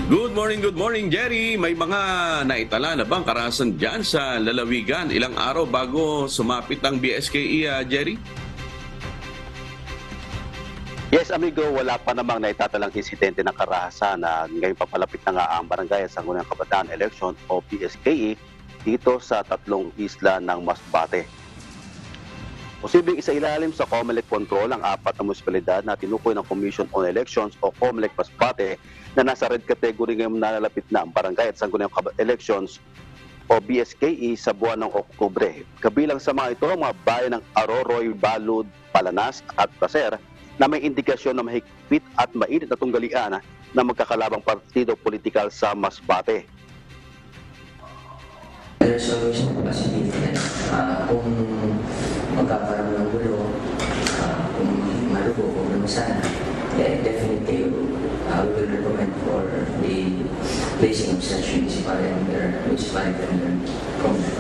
Good morning, Jerry. May mga naitala na bang karahasan dyan sa lalawigan ilang araw bago sumapit ang BSKE, Jerry? Yes, amigo, wala pa namang naitatalang insidente ng karahasan na ngayon papalapit na nga ang Barangay at Sangguniang Kabataan Election o BSKE dito sa tatlong isla ng Masbate. Posibleng isailalim sa COMELEC control ang apat na munisipalidad na tinukoy ng Commission on Elections o COMELEC Masbate na nasa red category ngayong nalalapit na ang Barangay at Sangguniang Elections o BSKE sa buwan ng Oktubre. Kabilang sa mga ito ang mga bayan ng Aroroy, Balud, Palanas at Placer na may indikasyon na mahigpit at mainit na tunggalian na magkakalabang partido politikal sa Masbate. There's always a possibility na kung magkakaroon ng gulo, kung malugo, kung lumasan, definitely we will recommend for the placing of such municipality under COMELEC.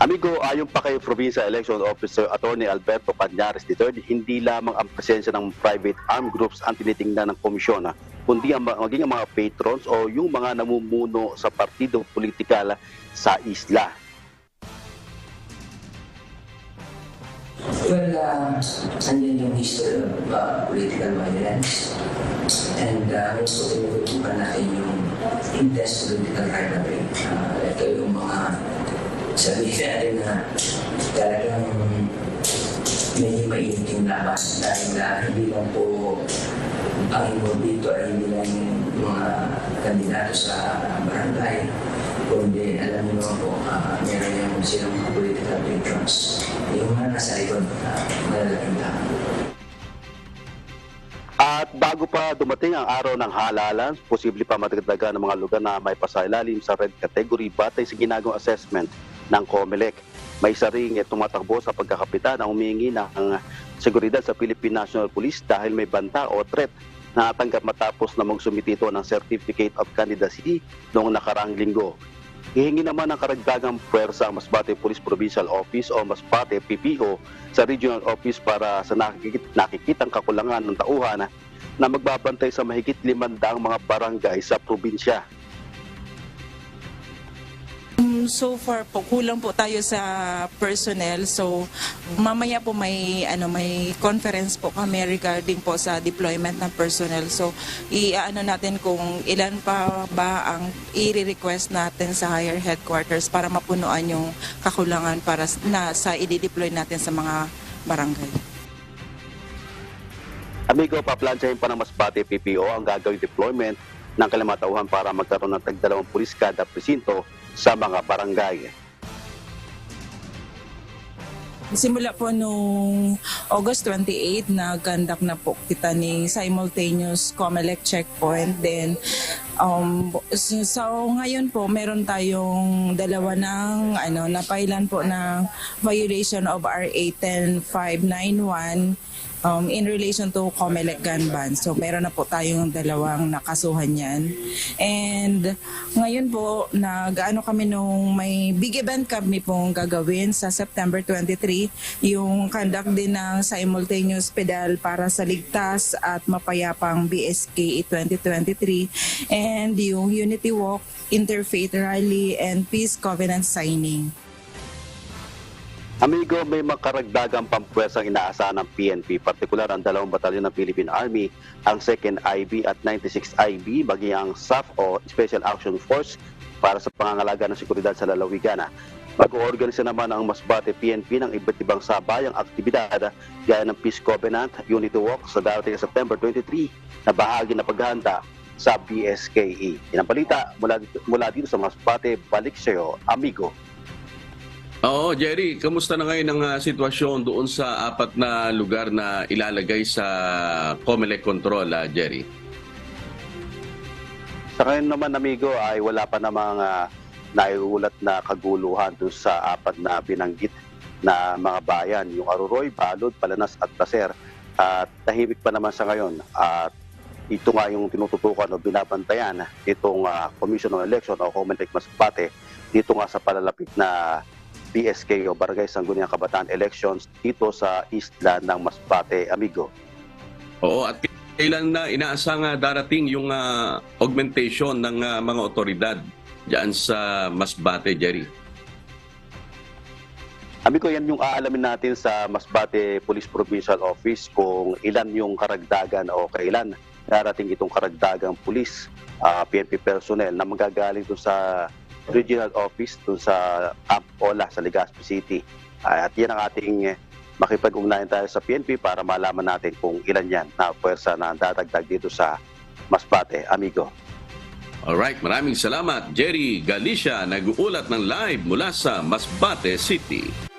Amigo, ayon pa kay Provincial Election Officer Attorney Alberto Cañares III, hindi lamang ang presensya ng private armed groups ang tinitingnan ng komisyon, kundi maging ang mga patrons o yung mga namumuno sa partido politikal sa isla. Well, andyan yung history of political violence and gusto ko tinututukan natin yung intense political rivalry. Ito yung mga sabihin natin na talagang medyo mainit yung laban dahil hindi lang po ang involved dito ay hindi lang yung mga kandidato sa barangay, kundi alam niyo naman po meron yung silang mga political patrons, yung mga nasa likod malalaking tao. At bago pa dumating ang araw ng halalan, posible pa matagdagan ng mga lugar na may pasailalim sa red category batay sa ginagawang assessment ng COMELEC. May isa ring tumatakbo sa pagkakapitan na humingi ng seguridad sa Philippine National Police dahil may banta o threat na natanggap matapos na magsumiti ito ng Certificate of Candidacy noong nakaraang linggo. Hihingi naman ng karagdagang puwersa ang Masbate Police Provincial Office o Masbate PPO sa Regional Office para sa nakikitang kakulangan ng tauhan na magbabantay sa mahigit 500 mga barangay sa probinsya. So far po, kulang po tayo sa personnel. So, mamaya po may conference po kami regarding po sa deployment ng personnel. So, i-ano natin kung ilan pa ba ang i-request natin sa higher headquarters para mapunuan yung kakulangan para na sa i-deploy natin sa mga barangay. Amigo, paplansyahin pa ng Masbate PPO ang gagawing deployment ng kalamatauhan para magkaroon ng tag-2 pulis kada presinto sa mga barangay. Simula po nung August 28, nag-conduct na po kita ni simultaneous COMELEC checkpoint. Then, so ngayon po, meron tayong dalawa ng napailan po ng violation of RA 10591 in relation to COMELEC gun ban. So meron na po tayong dalawang nakasuhan yan. And ngayon po, kami nung may big event kami pong gagawin sa September 23, yung conduct din ng simultaneous pedal para sa ligtas at mapayapang BSKE 2023 and yung Unity Walk, Interfaith Rally, and Peace Covenant Signing. Amigo, may makaragdagang pampuwersang inaasahan ng PNP, partikular ang 2 batalyon ng Philippine Army, ang 2nd IB at 96 IB, bagay ang SAF o Special Action Force para sa pangangalaga ng seguridad sa lalawigan. Mag-oorganisa naman ang Masbate PNP ng iba't ibang sabayang aktibidad gaya ng Peace Covenant, Unity Walk sa darating September 23 na bahagi na paghahanda sa BSKE. Yan ang balita mula dito sa Masbate. Balik sa iyo, amigo. Oo, Jerry, kamusta na ngayon ang sitwasyon doon sa apat na lugar na ilalagay sa COMELEC control, Jerry? Sa ngayon naman, amigo, ay wala pa namang naiulat na kaguluhan doon sa apat na binanggit na mga bayan, yung Aroroy, Balud, Palanas at Placer. At tahimik pa naman sa ngayon. At ito nga yung tinututukan o binabantayan itong Commission on Election o COMELEC Masbate dito nga sa palalapit na BSK o Barangay Sangguniang Kabataan Elections dito sa isla ng Masbate, amigo. Oo, at Kailan na inaasang darating yung augmentation ng mga otoridad diyan sa Masbate, Jerry? Amigo, yan yung aalamin natin sa Masbate Police Provincial Office kung ilan yung karagdagan o kailan darating itong karagdagang police, PNP personnel na magagaling doon sa regional office doon sa Camp Ola sa Legazpi City. At yan ang ating makipag-ugnayan tayo sa PNP para malaman natin kung ilan yan na puwersa na dadagdag dito sa Masbate, amigo. Alright, maraming salamat. Jerry Galicia, nag-uulat ng live mula sa Masbate City.